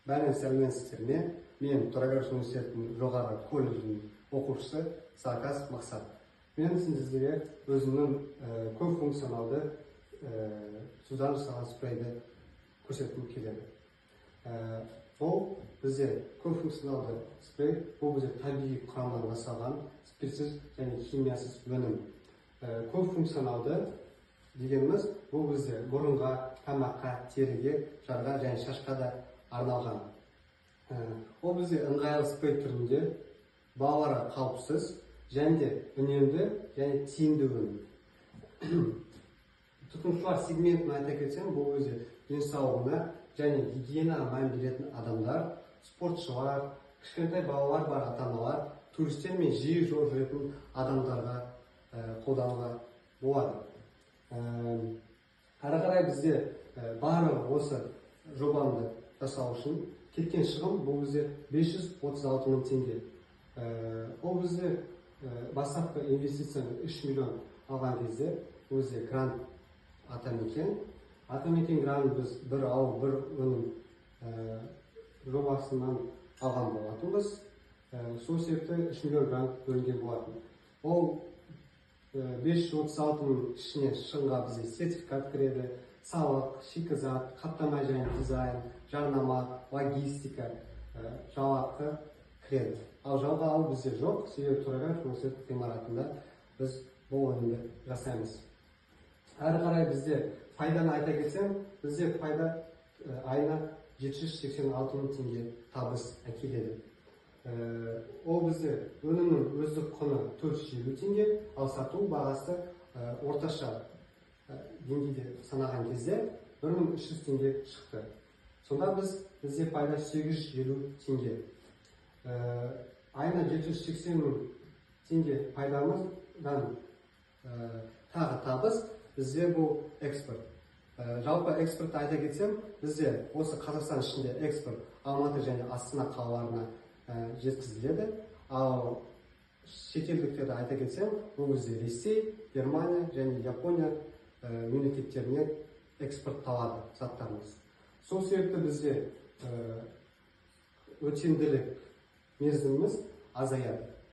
Бәріңіз сәлеметсіздер ме? Мен Торайғыров университетінің жоғары колледжінің оқушысы Саркас Мақсат. Мен сіздерге өзімнің көп функционалды судан жасалған спрейді көрсеткім келеді. Бұл бізде көп функционалды спрей, бұл бізде табиғи құрамнан жасалған спиртсіз және химиясыз өнім. Көп функционалды дегеніміз, бұл бізде мұрынға, тамаққа, теріге, жарға және шашқа да арналған. Ол бізде ыңғайлы спрей түрінде, балаларға қауіпсіз, және де үнемді және тиімді өнім. Тұтынушылар сегментін айта кетсем, бұл өзі денсаулығына және гигиенаға мән беретін адамдар, спортшылар, кішкентай балалар бар ата-аналар, туристер мен жиі жол жүретін адамдарға қолдануға болады. Ары қарай бізде барлығы осы жобаны жасау үшін кеткен шығын бұл бізде 536 мың теңге. Ол бізде бастапқы инвестицияны 3 миллион алған кезде өзі грант Атамекен. Атамекен грантын біз бір ауыл бір өнім жобасынан алған болатынбыз. Сол себепті 3 миллион грант бөлінген болатын. Ол 536 мың ішіне шығынға бізде сертификат кіреді, салық, шикізат, қаптама және дизайн, жарнама, логистика, жалақы кіреді. Ал жалға алу бізде жоқ, себебі Торайғыров университет ғимаратында біз бұл өнімді жасаймыз. Әрі қарай бізде пайданы айта кетсем, бізде пайда айына 786 мың теңге табыс әкеледі. Ол бізде өнімнің өздік құны 450 теңге, ал сату бағасы орташа деңгейде санаған кезде 1300 теңге шықты. Сонда бізде пайда 850 теңге. Айына 780 мың теңге пайдамыздан тағы табыс бізде бұл экспорт. Жалпы экспортты айта кетсем, бізде осы Қазақстан ішінде экспорт Алматы және Астана қалаларына жеткізіледі. Ал шетелдіктерді айта кетсем, бұл бізде Ресей, Германия және Япония мемлекеттеріне экспортталады заттарымыз. Сол себепті бізде өтемділік мерзіміміз азаяды.